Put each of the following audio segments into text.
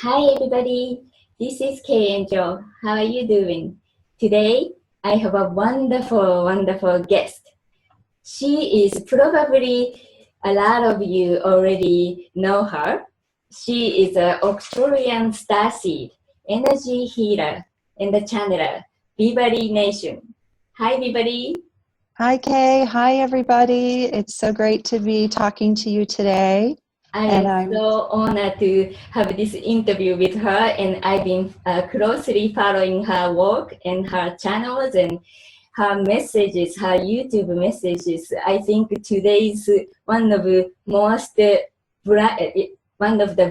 Hi everybody, this is K.Angel. How are you doing? Today, I have a wonderful guest. She is probably a lot of you already know her. She is an Australian starseed, energy healer, and the channeler, Beverly Nation. Hi Beverly. Hi Kay, hi everybody. It's so great to be talking to you today. I'm so honored to have this interview with her, and I've been closely following her work and her channels and her messages, her YouTube messages. I think today is one of the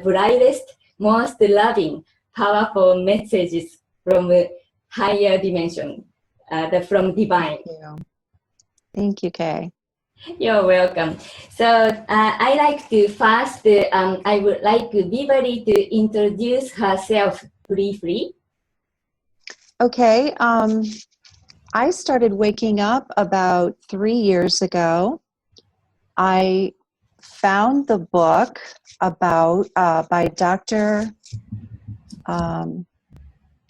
brightest, most loving, powerful messages from higher dimension, from divine. Thank you, Kay. You're welcome. So I like to first, I would like Beverly to introduce herself briefly. Okay. I started waking up about 3 years ago. I found the book about by Dr.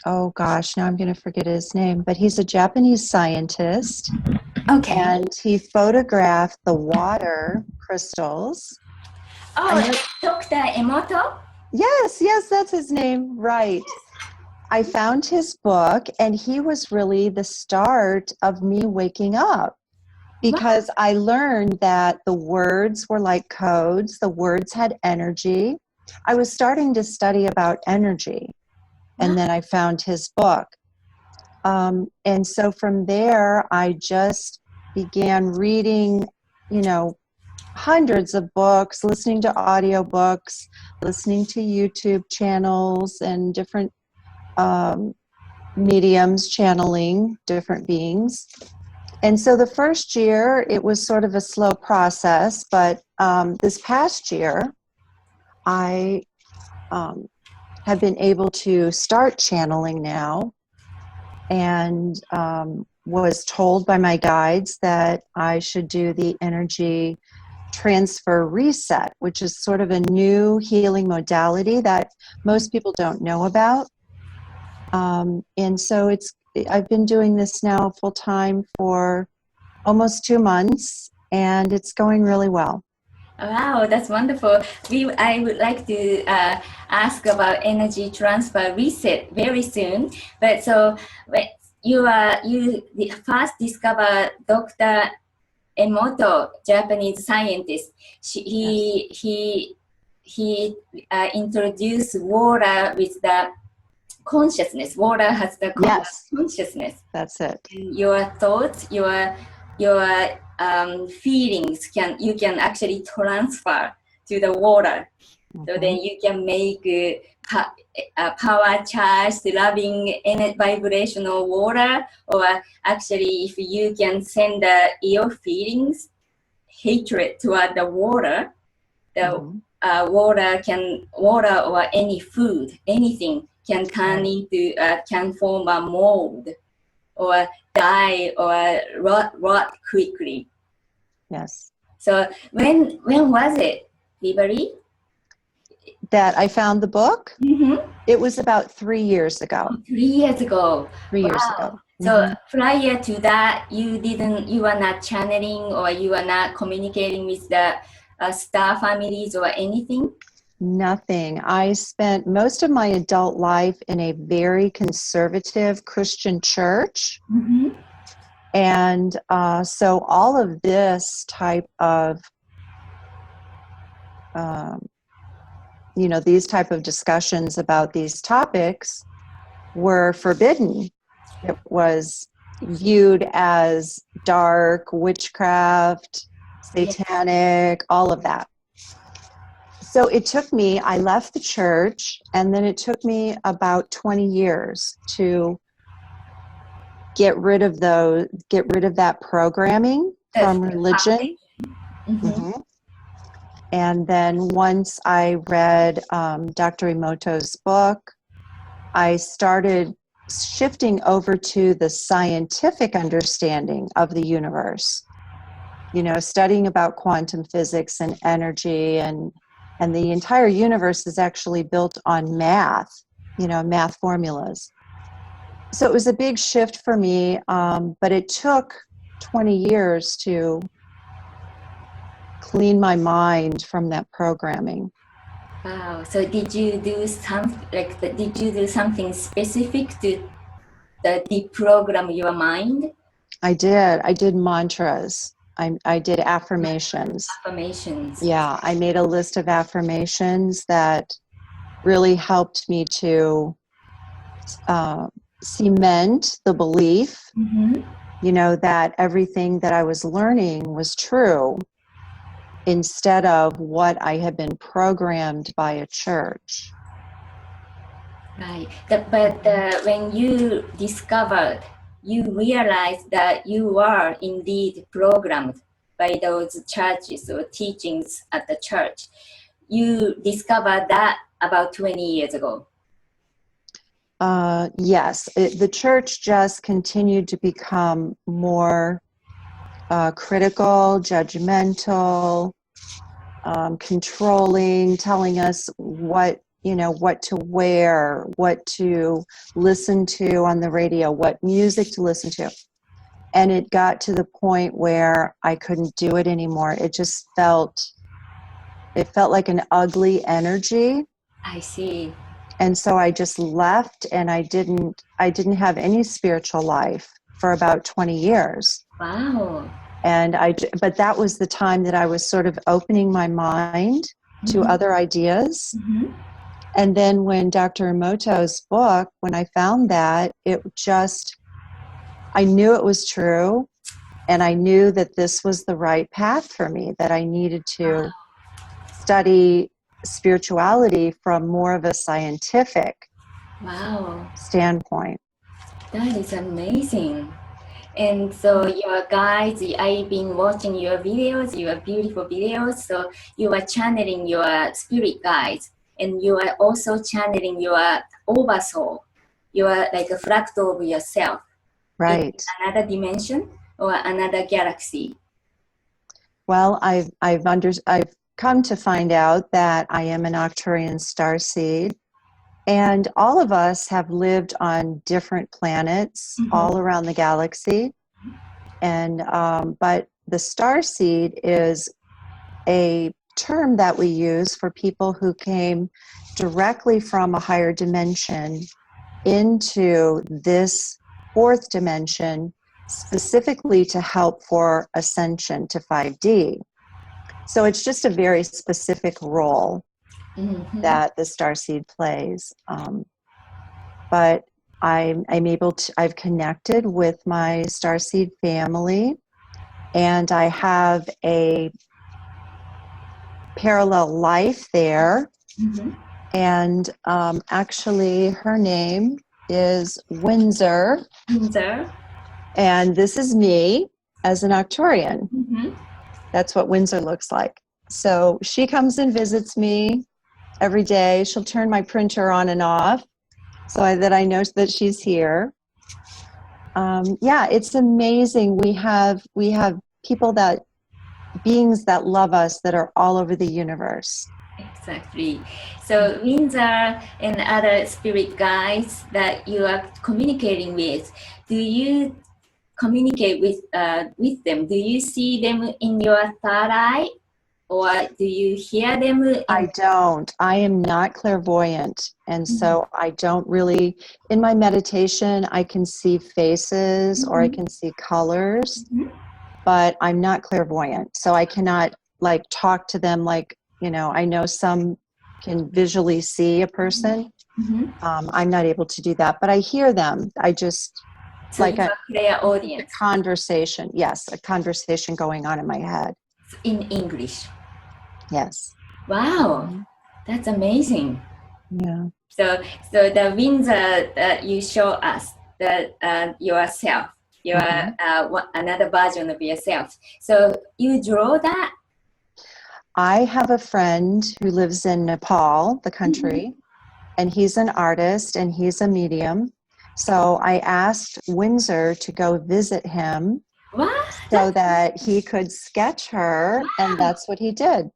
Oh gosh, now I'm going to forget his name, but he's a Japanese scientist. Okay. And he photographed the water crystals. Oh, Dr. Emoto? Yes, that's his name. Right. I found his book, and he was really the start of me waking up, because I learned that the words were like codes. The words had energy. I was starting to study about energy, and then I found his book. And so from there, I just began reading, hundreds of books, listening to audiobooks, listening to YouTube channels and different mediums, channeling different beings. And so the first year, it was sort of a slow process, but this past year, I have been able to start channeling now, and was told by my guides that I should do the energy transfer reset, which is sort of a new healing modality that most people don't know about. And so I've been doing this now full time for almost 2 months, and it's going really well. Wow, that's wonderful. I would like to ask about energy transfer reset very soon. But so you first discovered Dr. Emoto, Japanese scientist. He introduced water with the consciousness. Water has the consciousness. That's it. Your thoughts, your feelings you can actually transfer to the water. So then you can make power charged, loving, vibrational water, or actually if you can send your feelings, hatred toward the water, water or any food, anything can turn into, can form a mold or die or rot quickly. Yes. So when was it, Beverly? That I found the book? Mm-hmm. It was about 3 years ago. 3 years ago. 3 years ago. So prior to that, you were not channeling, or you were not communicating with the star families or anything? Nothing. I spent most of my adult life in a very conservative Christian church. Mm-hmm. And so all of this type of, these type of discussions about these topics were forbidden. It was viewed as dark, witchcraft, satanic, all of that. So it took me, I left the church, and then it took me about 20 years to get rid of that programming from religion. Mm-hmm. And then once I read Dr. Emoto's book, I started shifting over to the scientific understanding of the universe. Studying about quantum physics and energy and And the entire universe is actually built on math, math formulas. So it was a big shift for me, but it took 20 years to clean my mind from that programming. Wow. So did you do something specific to deprogram your mind? I did mantras. I did affirmations. Affirmations. Yeah, I made a list of affirmations that really helped me to cement the belief, that everything that I was learning was true instead of what I had been programmed by a church. Right. But when you discovered, you realized that you are indeed programmed by those churches or teachings at the church. You discovered that about 20 years ago. Yes, the church just continued to become more critical, judgmental, controlling, telling us what to wear, what to listen to on the radio, what music to listen to. And it got to the point where I couldn't do it anymore. It felt like an ugly energy. I see. And so I just left, and I didn't have any spiritual life for about 20 years. Wow. But that was the time that I was sort of opening my mind to other ideas. And then when Dr. Emoto's book, when I found that, I knew it was true, and I knew that this was the right path for me, that I needed to study spirituality from more of a scientific standpoint. That is amazing. And so your guides, I've been watching your videos, your beautiful videos. So you are channeling your spirit guides, and you are also channeling your oversoul. You are like a fractal of yourself. Right. In another dimension or another galaxy. Well, I've come to find out that I am an Arcturian starseed, and all of us have lived on different planets all around the galaxy. And but the starseed is a term that we use for people who came directly from a higher dimension into this fourth dimension, specifically to help for ascension to 5D. So it's just a very specific role that the starseed plays. But I've connected with my starseed family, and I have a parallel life there. And actually her name is Windsor. And this is me as an Arcturian. That's what Windsor looks like. So she comes and visits me every day. She'll turn my printer on and off so that I know that she's here. Yeah, it's amazing. We have people beings that love us that are all over the universe. Exactly. So Windsor and other spirit guides that you are communicating with, do you communicate with them? Do you see them in your third eye, or do you hear them? I don't. I am not clairvoyant, and so I don't really. In my meditation, I can see faces or I can see colors, but I'm not clairvoyant, so I cannot talk to them like. I know some can visually see a person. I'm not able to do that, but I hear them. I just so like a clear audience. A conversation. Yes, a conversation going on in my head. In English. Yes. Wow, that's amazing. Yeah. So the Windsor that you show us, that yourself, you are another version of yourself. So you draw that. I have a friend who lives in Nepal, the country, and he's an artist and he's a medium. So I asked Windsor to go visit him so that he could sketch her, and that's what he did.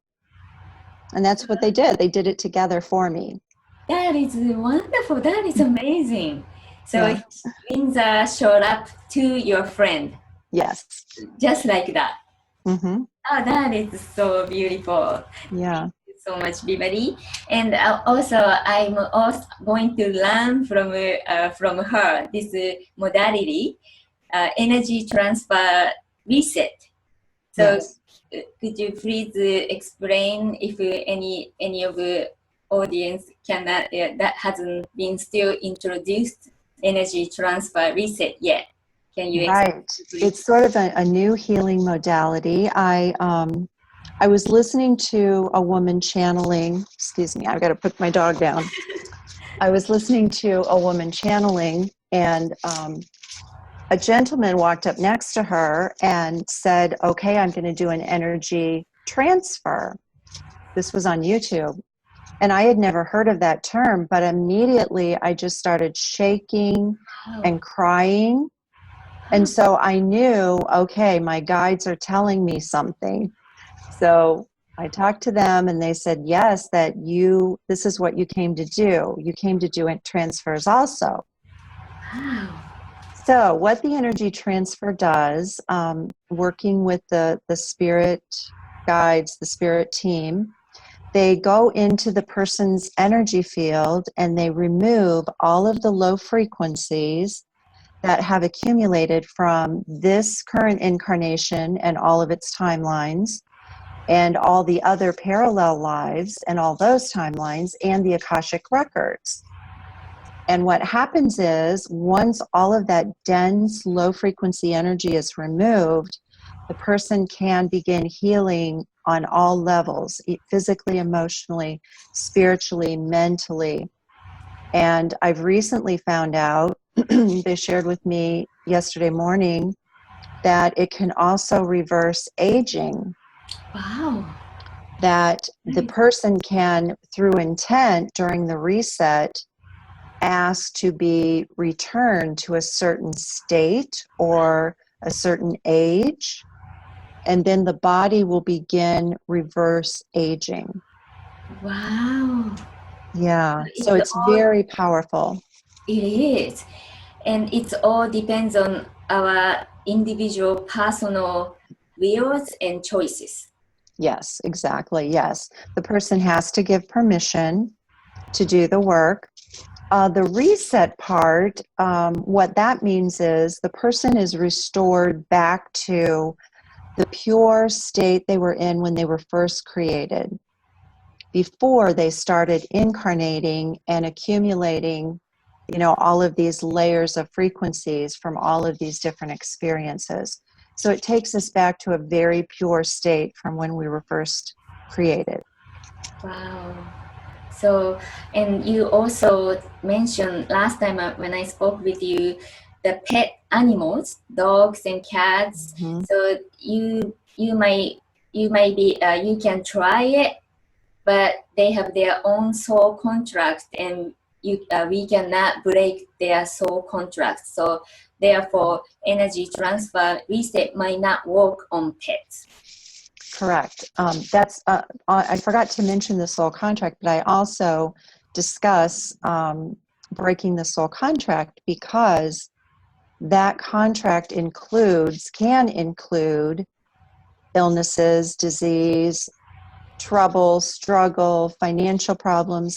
And that's what they did. They did it together for me. That is wonderful. That is amazing. So Yeah. Windsor showed up to your friend, Yes. just like that. Mm-hmm. Oh, that is so beautiful. Yeah. Thank you so much, Beverly. And also, I'm also going to learn from her this modality, energy transfer reset. So, Yes. Could you please explain if any of the audience cannot that hasn't been still introduced energy transfer reset yet? Can you explain? Right. It's sort of a new healing modality. I was listening to a woman channeling, excuse me, I've got to put my dog down. I was listening to a woman channeling, and a gentleman walked up next to her and said, okay, I'm going to do an energy transfer. This was on YouTube. And I had never heard of that term, but immediately I just started shaking and crying. And so I knew, okay, my guides are telling me something. So I talked to them and they said, yes, that this is what you came to do. You came to do transfers also. Wow. So what the energy transfer does, working with the spirit guides, the spirit team, they go into the person's energy field and they remove all of the low frequencies that have accumulated from this current incarnation and all of its timelines, and all the other parallel lives and all those timelines, and the Akashic records. And what happens is, once all of that dense, low-frequency energy is removed, the person can begin healing on all levels, physically, emotionally, spiritually, mentally. And I've recently found out, they shared with me yesterday morning, that it can also reverse aging. Wow. That the person can, through intent during the reset, asked to be returned to a certain state or a certain age, and then the body will begin reverse aging. Wow. Yeah, so it's very powerful. It is. And it all depends on our individual personal wills and choices. Yes, exactly. Yes. The person has to give permission to do the work. The reset part, what that means is the person is restored back to the pure state they were in when they were first created, before they started incarnating and accumulating, all of these layers of frequencies from all of these different experiences. So it takes us back to a very pure state from when we were first created. Wow. So, and you also mentioned last time when I spoke with you, the pet animals, dogs and cats. Mm-hmm. So you can try it, but they have their own soul contract, and we cannot break their soul contract. So therefore, energy transfer reset might not work on pets. Correct. That's I forgot to mention the soul contract, but I also discuss breaking the soul contract, because that contract can include illnesses, disease, trouble, struggle, financial problems.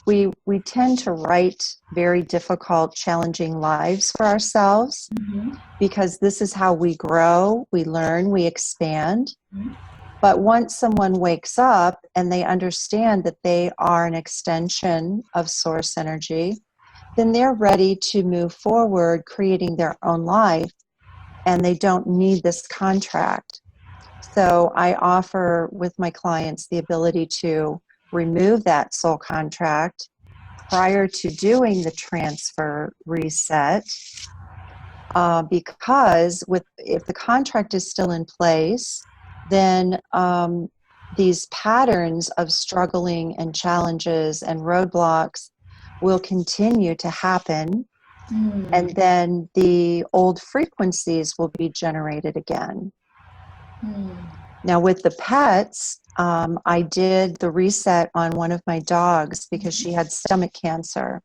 We tend to write very difficult, challenging lives for ourselves, because this is how we grow, we learn, we expand. But once someone wakes up and they understand that they are an extension of source energy, then they're ready to move forward, creating their own life, and they don't need this contract. So I offer with my clients the ability to remove that soul contract prior to doing the transfer reset, because if the contract is still in place, then these patterns of struggling and challenges and roadblocks will continue to happen, and then the old frequencies will be generated again. Now with the pets, I did the reset on one of my dogs because she had stomach cancer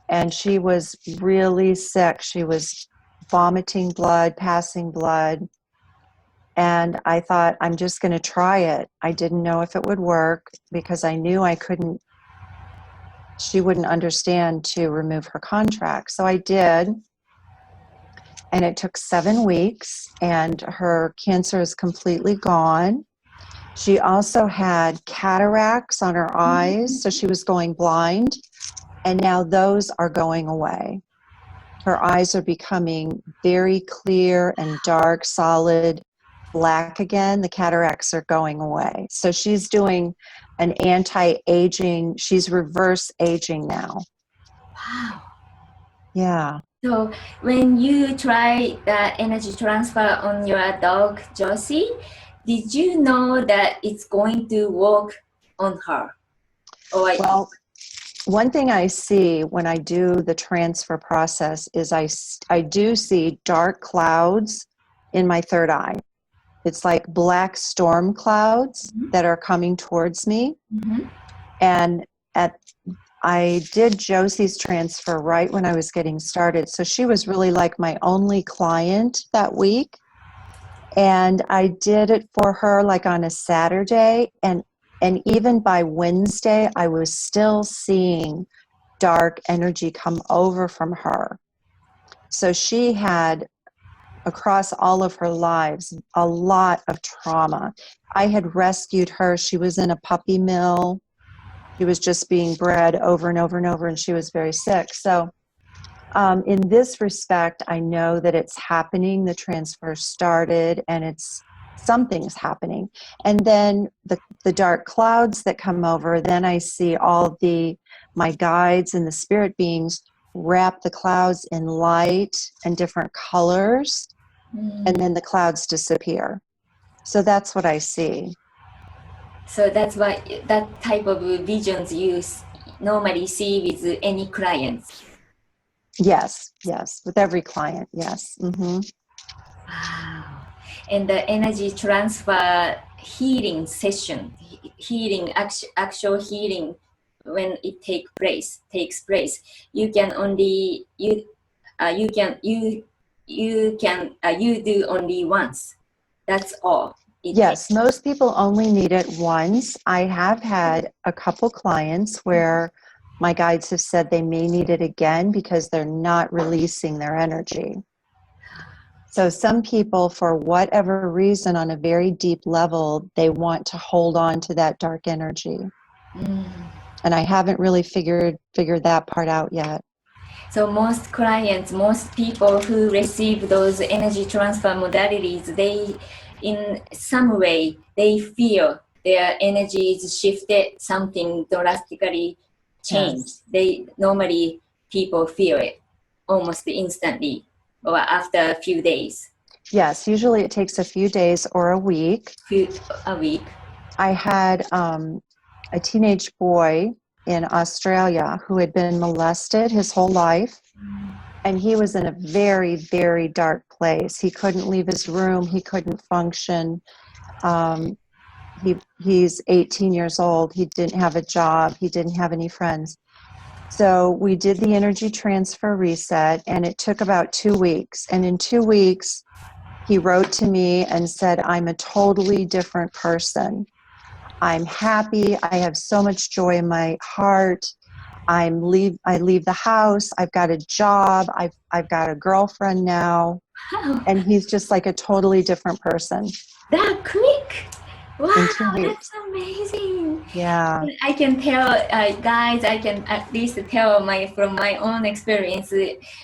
and she was really sick. She was vomiting blood, passing blood. And I thought, I'm just going to try it. I didn't know if it would work because I knew she wouldn't understand to remove her contract. So I did. And it took 7 weeks and her cancer is completely gone. She also had cataracts on her eyes, so she was going blind. And now those are going away. Her eyes are becoming very clear and dark, solid, black again. The cataracts are going away. So she's doing an anti-aging, she's reverse aging now. Wow. Yeah. So when you try the energy transfer on your dog, Josie, did you know that it's going to work on her? Well, one thing I see when I do the transfer process is I do see dark clouds in my third eye. It's like black storm clouds that are coming towards me. And I did Josie's transfer right when I was getting started. So she was really like my only client that week. And I did it for her like on a Saturday. And even by Wednesday, I was still seeing dark energy come over from her. So she had, across all of her lives, a lot of trauma. I had rescued her. She was in a puppy mill. She was just being bred over and over and over, and she was very sick. So in this respect, I know that it's happening. The transfer started, and something's happening. And then the dark clouds that come over, then I see all my guides and the spirit beings wrap the clouds in light and different colors, and then the clouds disappear. So that's what I see. So that's why that type of visions you normally see with any clients. Yes, with every client, yes. Wow. And the energy transfer healing session, actual healing, when it takes place, you can only you do only once. That's all. Yes, most people only need it once. I have had a couple clients where my guides have said they may need it again because they're not releasing their energy. So some people, for whatever reason, on a very deep level, they want to hold on to that dark energy. And I haven't really figured that part out yet. So most clients, most people who receive those energy transfer modalities, they, in some way, they feel their energy is shifted, something drastically changed. Yes. Normally people feel it almost instantly or after a few days. Yes, usually it takes a few days or a week. I had a teenage boy in Australia who had been molested his whole life, and he was in a very, very dark place. He couldn't leave his room. He couldn't function. He's 18 years old. He didn't have a job. He didn't have any friends. So we did the energy transfer reset, and it took about 2 weeks. And in 2 weeks, he wrote to me and said, I'm a totally different person. I'm happy. I have so much joy in my heart. I leave the house. I've got a job. I've got a girlfriend now. Wow. And he's just like a totally different person. That quick. Wow, that's amazing. Yeah. I can tell, guys, I can at least tell from my own experience.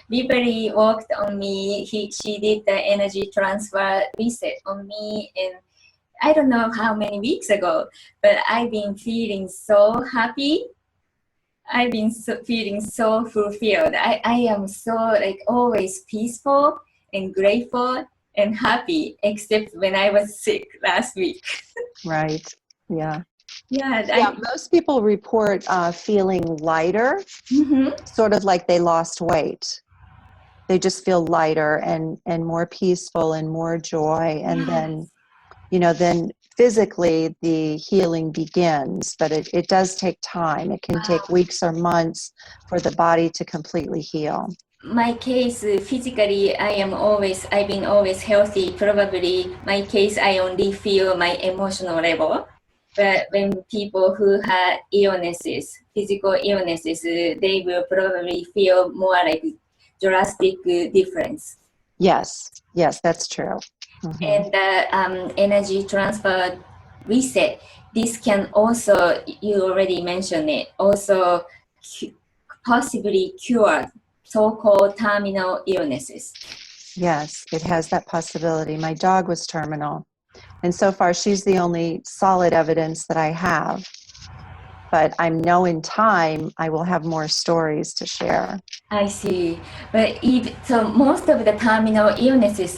Beverly worked on me. She did the energy transfer reset on me, and I don't know how many weeks ago, but I've been feeling so happy. I've been feeling so fulfilled. I am so always peaceful and grateful and happy, except when I was sick last week. Right. Yeah. Yeah. Most people report feeling lighter, sort of like they lost weight. They just feel lighter and more peaceful and more joy. And then then physically the healing begins, but it does take time. It can take weeks or months for the body to completely heal. My case, physically, I've been always healthy. Probably my case, I only feel my emotional level. But when people who have illnesses, physical illnesses, they will probably feel more like drastic difference. Yes, that's true. Mm-hmm. And the energy transfer reset, this can also, you already mentioned it, also possibly cure so-called terminal illnesses. Yes, it has that possibility. My dog was terminal, and so far she's the only solid evidence that I have. But I know in time I will have more stories to share. I see. But so most of the terminal illnesses,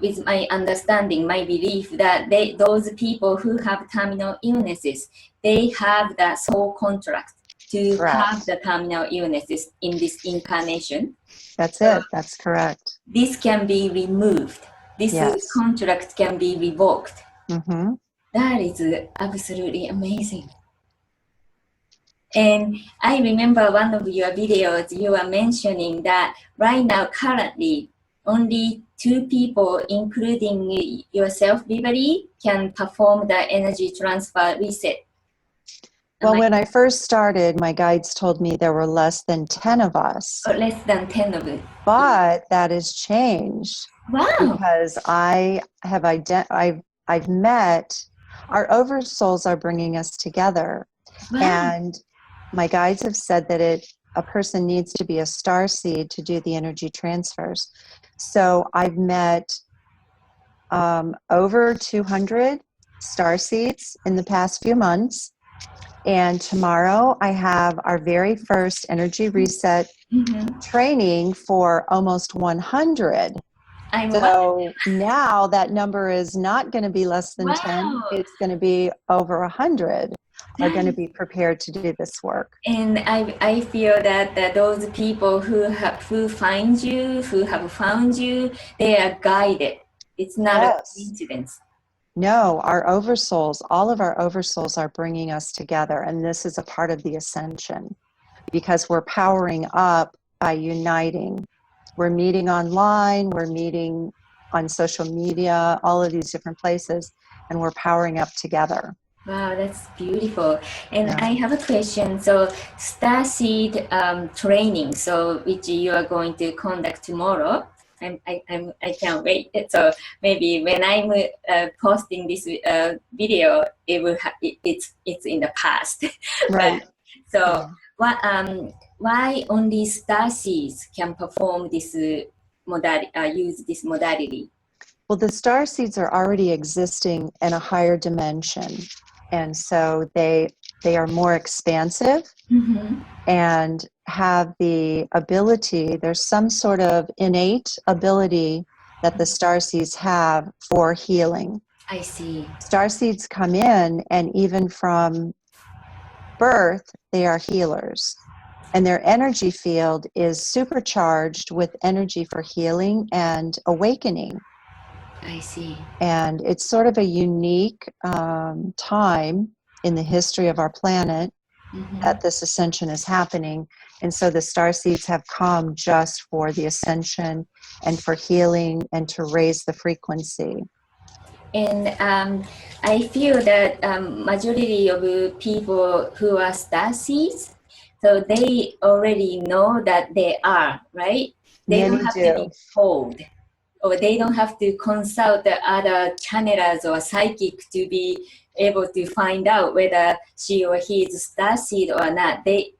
with my understanding, my belief that those people who have terminal illnesses, they have the soul contract to have the terminal illnesses in this incarnation. That's it. That's correct. This can be removed. This contract can be revoked. Mm-hmm. That is absolutely amazing. And I remember one of your videos, you were mentioning that right now, currently, only 2 people, including yourself, Beverly, can perform the energy transfer reset. Well, when I first started, my guides told me there were less than 10 of us. Or less than 10 of it. But that has changed. Wow. Because I've met, our oversouls are bringing us together. Wow. And my guides have said that a person needs to be a starseed to do the energy transfers. So I've met over 200 starseeds in the past few months. And tomorrow I have our very first energy reset training for almost 100. So now that number is not going to be less than 10. It's going to be over 100 are going to be prepared to do this work. And I feel that those people who have found you, they are guided. It's not a coincidence. No, our oversouls, all of our oversouls are bringing us together. And this is a part of the Ascension because we're powering up by uniting. We're meeting online, we're meeting on social media, all of these different places, and we're powering up together. Wow, that's beautiful. And I have a question. So Starseed training, so which you are going to conduct tomorrow. I can't wait. So maybe when I'm posting this video, it's in the past. Right. So why only starseeds can perform this modality? Use this modality? Well, the starseeds are already existing in a higher dimension, and so they are more expansive and have the ability. There's some sort of innate ability that the starseeds have for healing. I see. Starseeds come in, and even from birth, they are healers. And their energy field is supercharged with energy for healing and awakening. I see. And it's sort of a unique time in the history of our planet that this ascension is happening. And so the starseeds have come just for the ascension and for healing and to raise the frequency. And I feel that majority of people who are starseeds, so they already know that they are, right? They don't have to be told, or they don't have to consult the other channelers or psychic to be able to find out whether she or he is starseed or not. They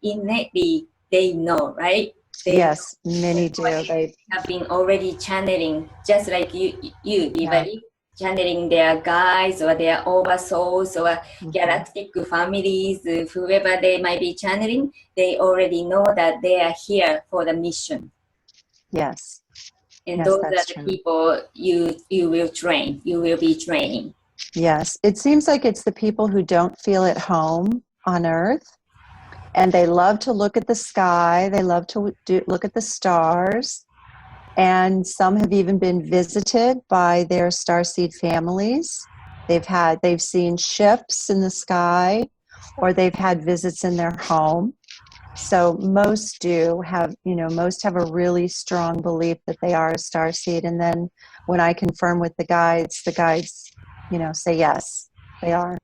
innately, they know, right? Yes, many do. They have been already channeling, just like you Beverly, channeling their guides or their oversouls or galactic families, whoever they might be channeling, they already know that they are here for the mission. Yes. And those are the people you will train, you will be training. Yes. It seems like it's the people who don't feel at home on Earth, and they love to look at the sky, they love to look at the stars, And some have even been visited by their starseed families. They've seen ships in the sky, or they've had visits in their home. So most have a really strong belief that they are a starseed. And then when I confirm with the guides, say yes, they are.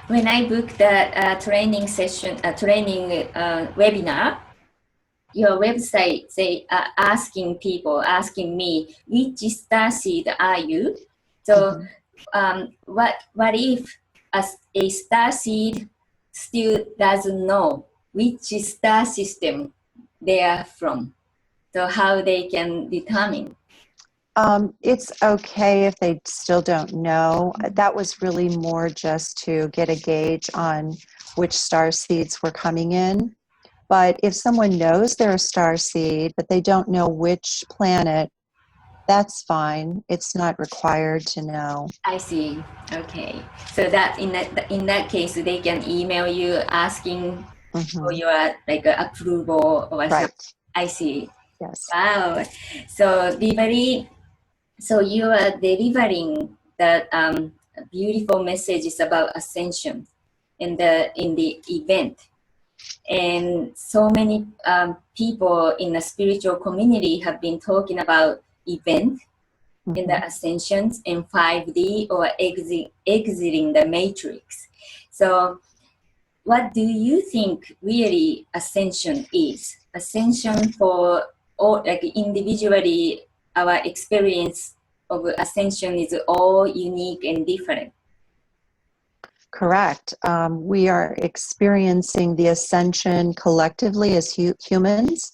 When I booked the training session, webinar, your website asking me, which starseed are you? So what if a starseed still doesn't know which star system they are from? So how they can determine? It's okay if they still don't know. That was really more just to get a gauge on which star seeds were coming in. But if someone knows they're a star seed, but they don't know which planet, that's fine. It's not required to know. I see. Okay. So that in that case, they can email you asking for your approval or right. something. I see. Yes. Wow. So Beverly, so you are delivering the beautiful messages about Ascension in the event. And so many people in the spiritual community have been talking about event in the Ascensions and 5D or exiting the matrix. So what do you think really Ascension is? Ascension for all, individually, our experience of Ascension is all unique and different. Correct. We are experiencing the ascension collectively as humans,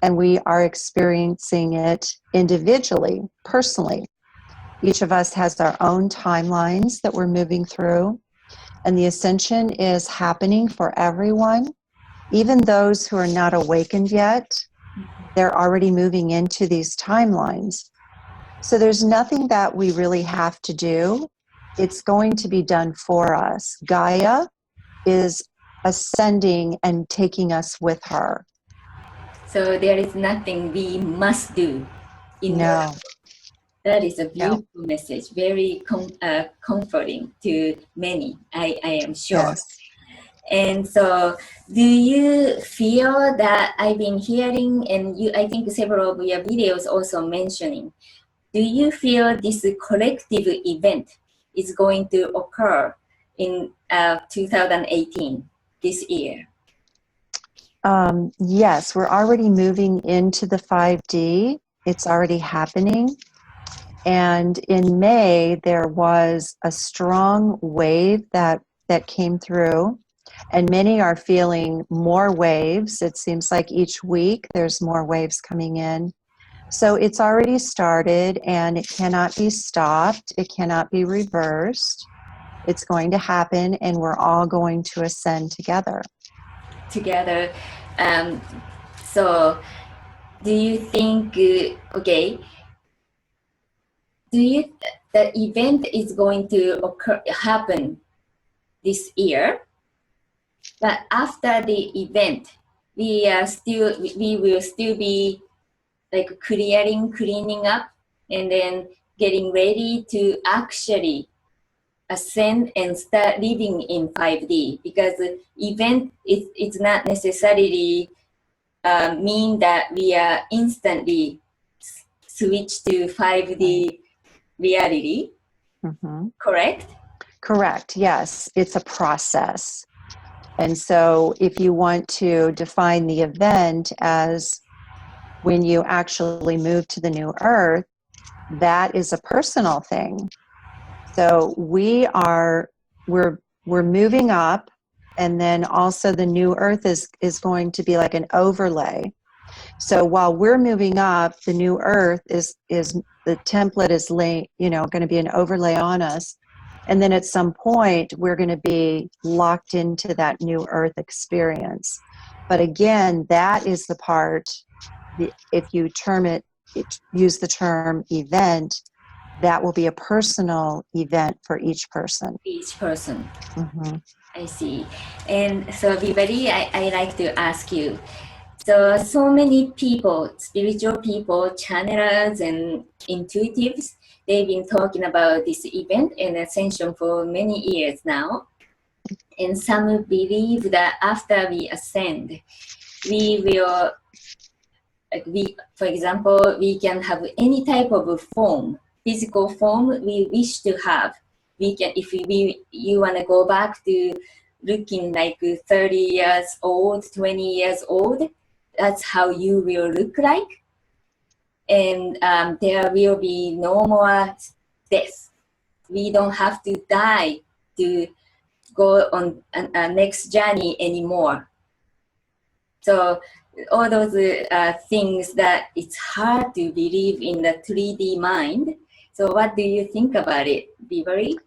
and we are experiencing it individually, personally. Each of us has our own timelines that we're moving through, and the ascension is happening for everyone. Even those who are not awakened yet, they're already moving into these timelines. So there's nothing that we really have to do. It's going to be done for us. Gaia is ascending and taking us with her. So there is nothing we must do. No. That is a beautiful message, very comforting to many, I am sure. Yes. And so do you feel that I've been hearing, and I think several of your videos also mentioning, do you feel this collective event is going to occur in 2018, this year? Yes, we're already moving into the 5D. It's already happening. And in May, there was a strong wave that came through, and many are feeling more waves. It seems like each week there's more waves coming in. So it's already started, and it cannot be stopped. It cannot be reversed. It's going to happen, and we're all going to ascend together. Together. So do you think, the event is going to happen this year, but after the event, we will still be cleaning up and then getting ready to actually ascend and start living in 5D, because the event it's not necessarily mean that we are instantly switch to 5D reality. Correct? Correct, yes. It's a process. And so if you want to define the event as when you actually move to the new earth, that is a personal thing. So we're moving up, and then also the new earth is going to be like an overlay. So while we're moving up, the new earth is the template is going to be an overlay on us. And then at some point, we're going to be locked into that new earth experience. But again, that is the part, if you use the term event, that will be a personal event for each person. Each person. I see. And so, Beverly, I like to ask you, So many people, spiritual people, channelers and intuitives, they've been talking about this event and Ascension for many years now. And some believe that after we ascend, we will, for example, we can have any type of form, physical form we wish to have. We can, if you want to go back to looking like 30 years old, 20 years old, that's how you will look like. And there will be no more death. We don't have to die to go on a next journey anymore. So all those things that it's hard to believe in the 3D mind. So what do you think about it, Beverly?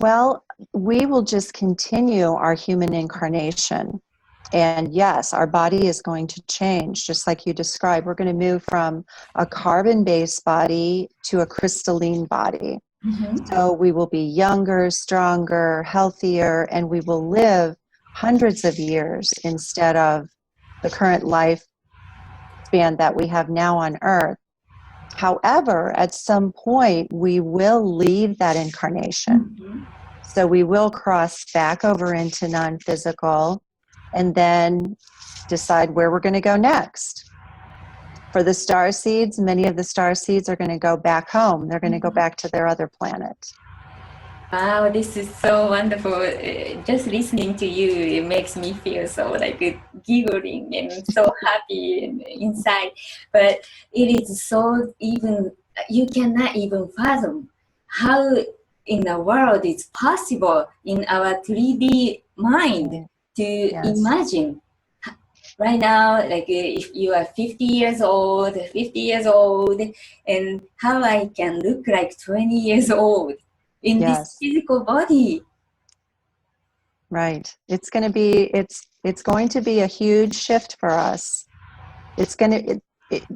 Well, we will just continue our human incarnation. And yes, our body is going to change, just like you described. We're going to move from a carbon-based body to a crystalline body. Mm-hmm. So we will be younger, stronger, healthier, and we will live hundreds of years instead of the current lifespan that we have now on Earth. However, at some point, we will leave that incarnation. Mm-hmm. So we will cross back over into non-physical and then decide where we're going to go next. For the star seeds, many of the star seeds are going to go back home. They're going to go back to their other planet. Wow, this is so wonderful. Just listening to you, it makes me feel so like giggling and so happy inside. But it is so even, you cannot even fathom how in the world it's possible in our 3D mind to imagine. Right now, like if you are 50 years old, and how I can look like 20 years old in this physical body. Right. It's going to be a huge shift for us. It's going to,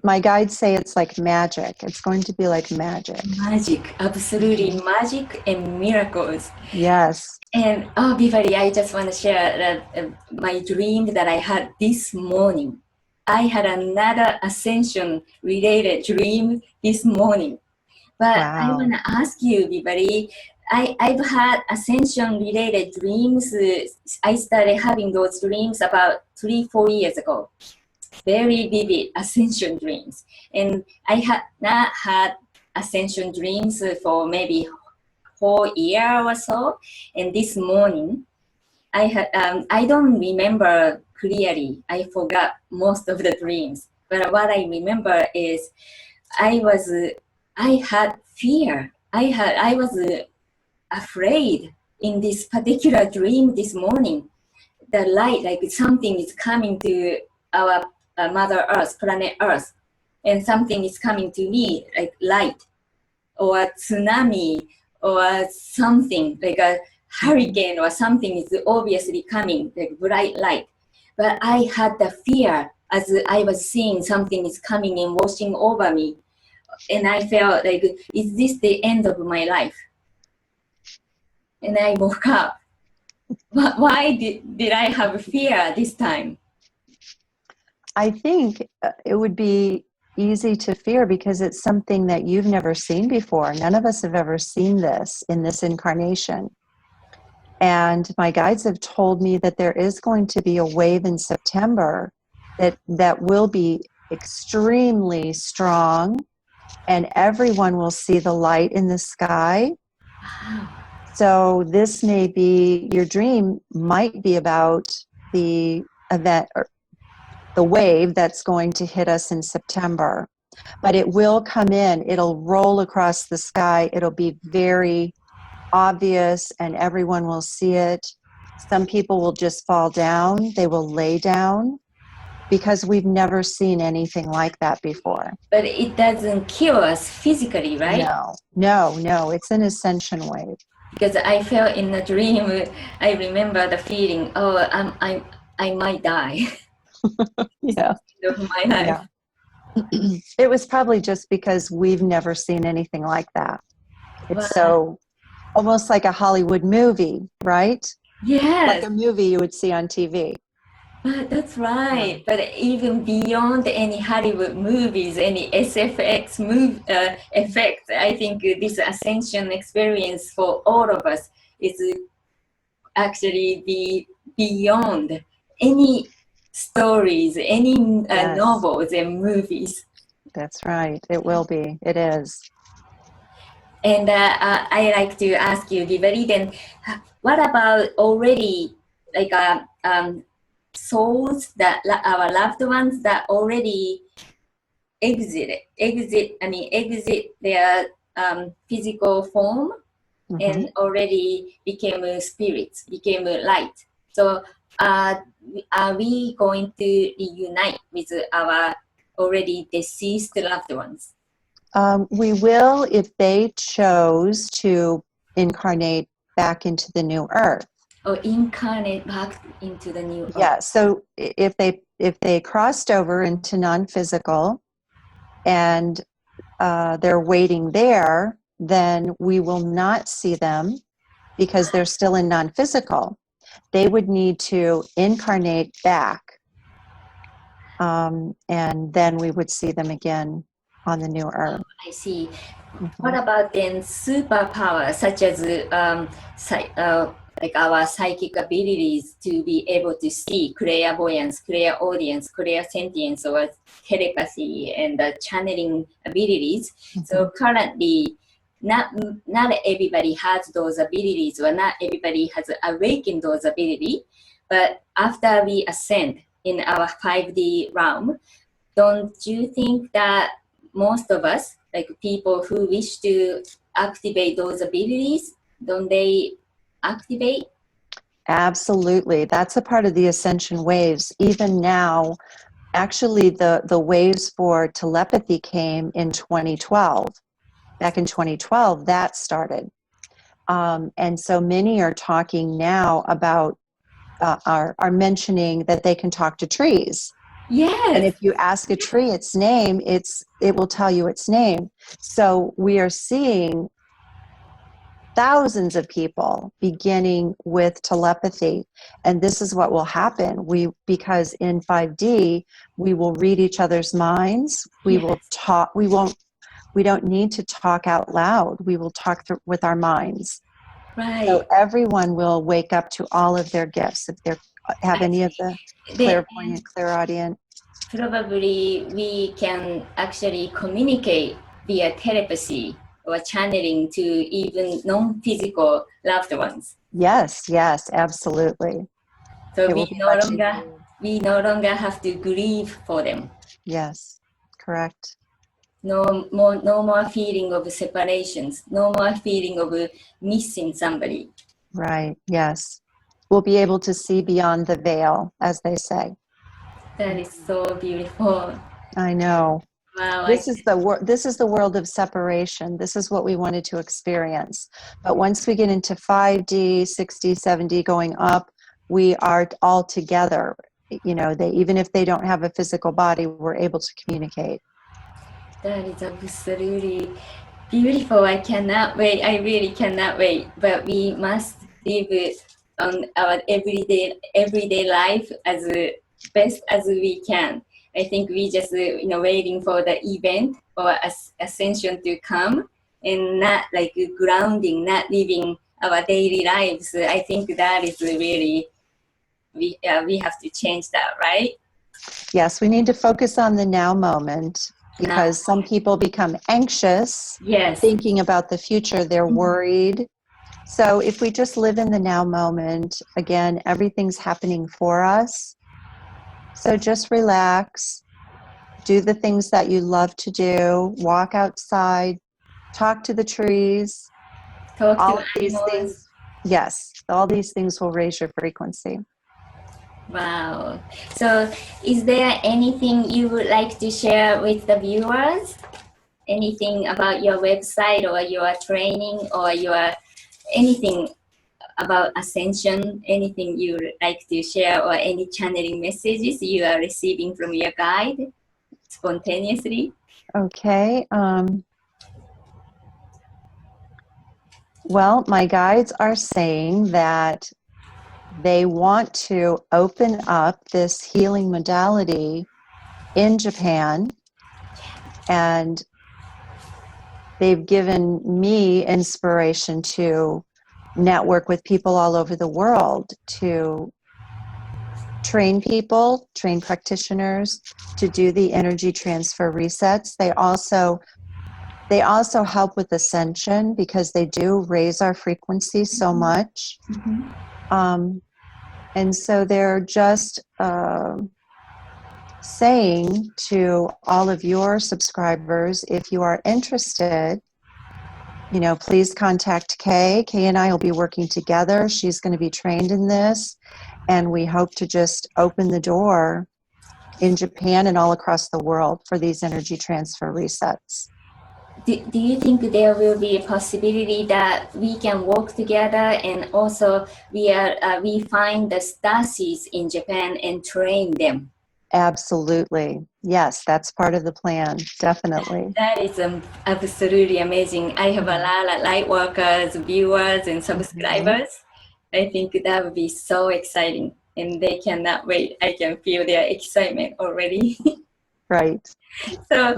my guides say it's like magic. It's going to be like magic. Magic, absolutely magic and miracles. Yes. And Beverly, I just want to share my dream that I had this morning. I had another Ascension related dream this morning. But I want to ask you, Beverly, I've had Ascension related dreams. I started having those dreams about 3-4 years ago. Very vivid Ascension dreams. And I had not had Ascension dreams for maybe whole year or so. And this morning, I don't remember clearly. I forgot most of the dreams. But what I remember is I had fear. I was afraid in this particular dream this morning. The light, like something is coming to our Mother Earth, planet Earth, and something is coming to me, like light, or tsunami, or something, like a hurricane or something is obviously coming, like bright light. But I had the fear as I was seeing something is coming and washing over me. And I felt like, is this the end of my life? And I woke up. Why did I have fear this time? I think it would be easy to fear because it's something that you've never seen before. None of us have ever seen this in this incarnation. And my guides have told me that there is going to be a wave in September that will be extremely strong, and everyone will see the light in the sky. So this may be, your dream might be about the event or the wave that's going to hit us in September. But it will come in, it'll roll across the sky, it'll be very obvious and everyone will see it. Some people will just fall down, they will lay down, because we've never seen anything like that before. But it doesn't kill us physically, right? No, it's an ascension wave. Because I felt in the dream, I remember the feeling, I might die. Yeah. Of my life. Yeah. It was probably just because we've never seen anything like that. It's so almost like a Hollywood movie, right? Yes. Like a movie you would see on TV. That's right. But even beyond any Hollywood movies, any SFX effects, I think this Ascension experience for all of us is actually beyond any stories, any novels and movies. That's right. It will be. It is. And I like to ask you, Beverly, then what about already like souls that our loved ones that already exit their physical form and already became spirits, became light. So are we going to reunite with our already deceased loved ones? We will if they chose to incarnate back into the new earth. Or incarnate back into the new earth. Yeah, so if they crossed over into non-physical and they're waiting there, then we will not see them because they're still in non-physical. They would need to incarnate back, and then we would see them again on the new earth. I see. What about then superpowers such as like our psychic abilities to be able to see clairvoyance, clairaudience, clairsentience, or telepathy and channeling abilities? So currently, not everybody has those abilities, or not everybody has awakened those abilities. But after we ascend in our 5D realm, don't you think that most of us, like people who wish to activate those abilities, don't they activate? Absolutely. That's a part of the Ascension waves. Even now, actually, the waves for telepathy came in 2012. Back in 2012, that started. And so many are talking now about, are mentioning that they can talk to trees. Yes. And if you ask a tree its name, it will tell you its name. So we are seeing thousands of people beginning with telepathy, and this is what will happen. Because in 5D, we will read each other's minds. We will talk. We don't need to talk out loud. We will talk with our minds. Right. So everyone will wake up to all of their gifts if they have any of the clairvoyant, clairaudient. Probably we can actually communicate via telepathy or channeling to even non-physical loved ones. Yes, absolutely. So we no longer have to grieve for them. Yes, correct. No more feeling of separations. No more feeling of missing somebody. Right. Yes. We'll be able to see beyond the veil, as they say. That is so beautiful. I know. Wow. This is the world of separation. This is what we wanted to experience. But once we get into 5D, 6D, 7D going up, we are all together. You know, even if they don't have a physical body, we're able to communicate. That is absolutely beautiful. I cannot wait. I really cannot wait. But we must live on our everyday life as best as we can. I think we just waiting for the event or ascension to come and not like grounding, not living our daily lives. I think that is really we have to change that, right? Yes, we need to focus on the now moment. Because some people become anxious, thinking about the future, they're worried. So if we just live in the now moment, again, everything's happening for us. So just relax, do the things that you love to do, walk outside, talk to the trees. All of these things. Yes, all these things will raise your frequency. Wow. So is there anything you would like to share with the viewers? Anything about your website or your training or anything about Ascension? Anything you would like to share or any channeling messages you are receiving from your guide spontaneously? Okay. Well, my guides are saying that they want to open up this healing modality in Japan, and they've given me inspiration to network with people all over the world to train people, train practitioners to do the energy transfer resets. They also help with Ascension because they do raise our frequency so much. And so they're just saying to all of your subscribers, if you are interested, please contact Kay. Kay and I will be working together. She's going to be trained in this. And we hope to just open the door in Japan and all across the world for these energy transfer resets. Do you think there will be a possibility that we can work together and also we find the star seeds in Japan and train them? Absolutely. Yes, that's part of the plan. Definitely. That is absolutely amazing. I have a lot of light workers, viewers, and subscribers. I think that would be so exciting, and they cannot wait. I can feel their excitement already. Right. So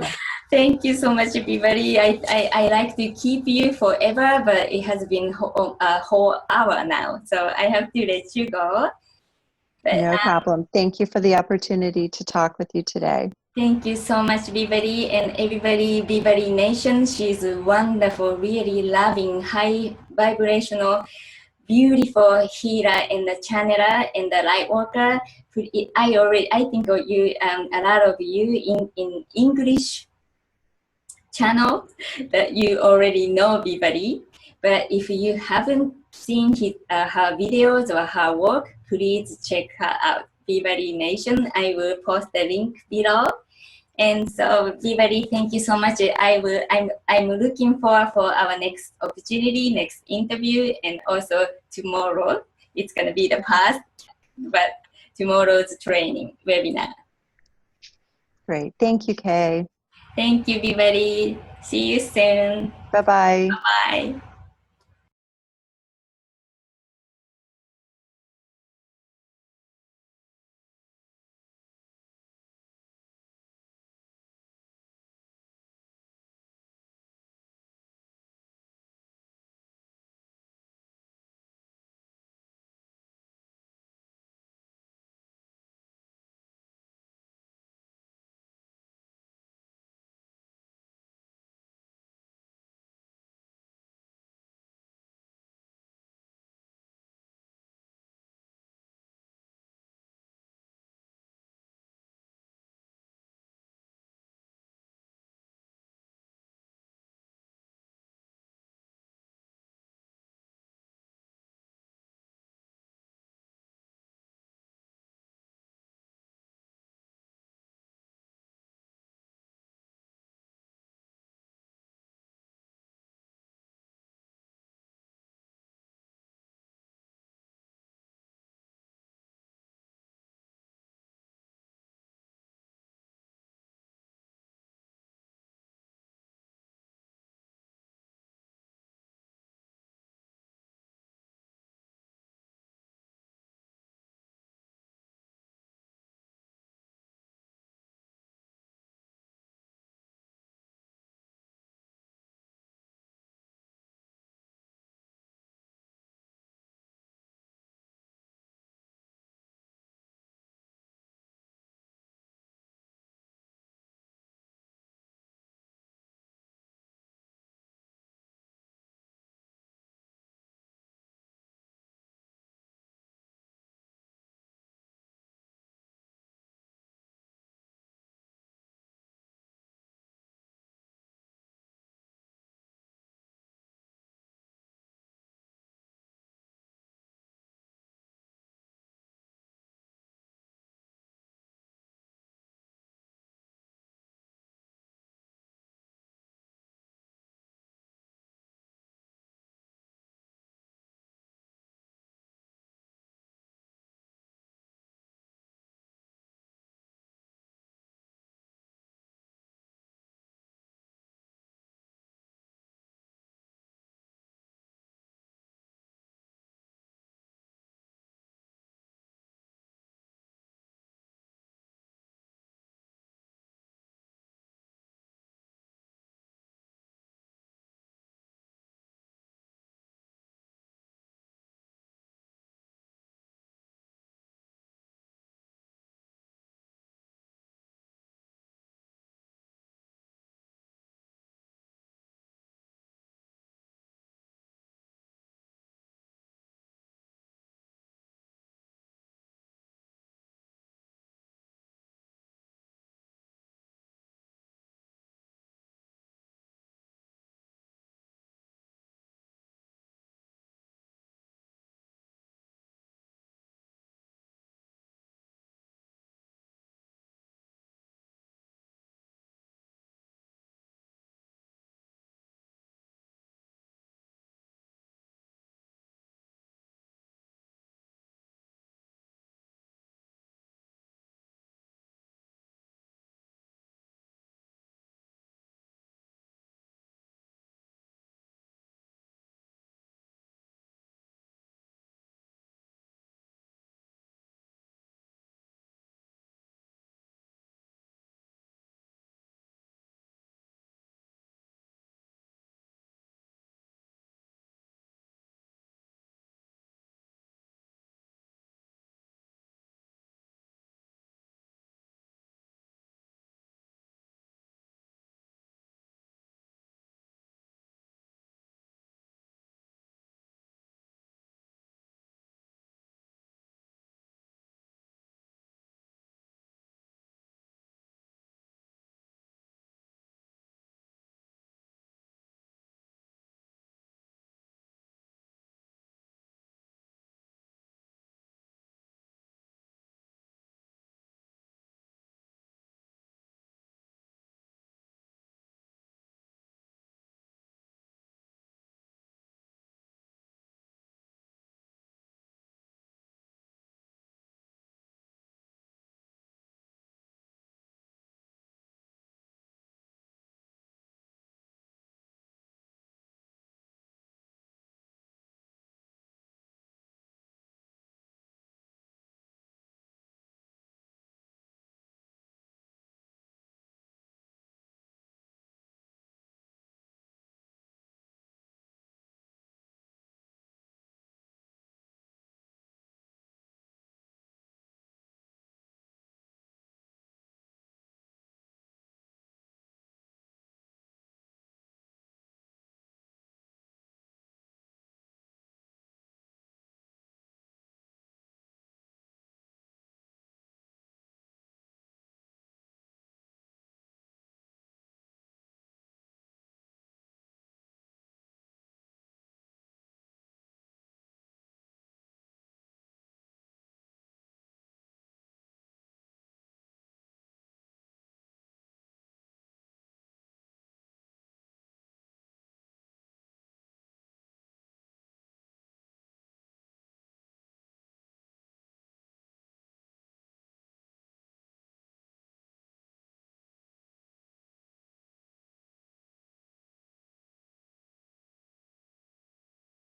thank you so much, Beverly. I like to keep you forever, but it has been a whole hour now, so I have to let you go. But, no problem. Thank you for the opportunity to talk with you today. Thank you so much, Beverly, and everybody, Beverly Nation. She's wonderful, really loving, high vibrational, beautiful healer and the channeler and the light worker. I think of you, a lot of you in English channel that you already know Beverly. But if you haven't seen her videos or her work, please check her out. Beverly Nation. I will post the link below. And so, Beverly, thank you so much. I'm looking forward for our next opportunity, next interview, and also tomorrow. It's going to be the past, but tomorrow's training webinar. Great. Thank you, Kay. Thank you, Beverly. See you soon. Bye-bye. Bye-bye.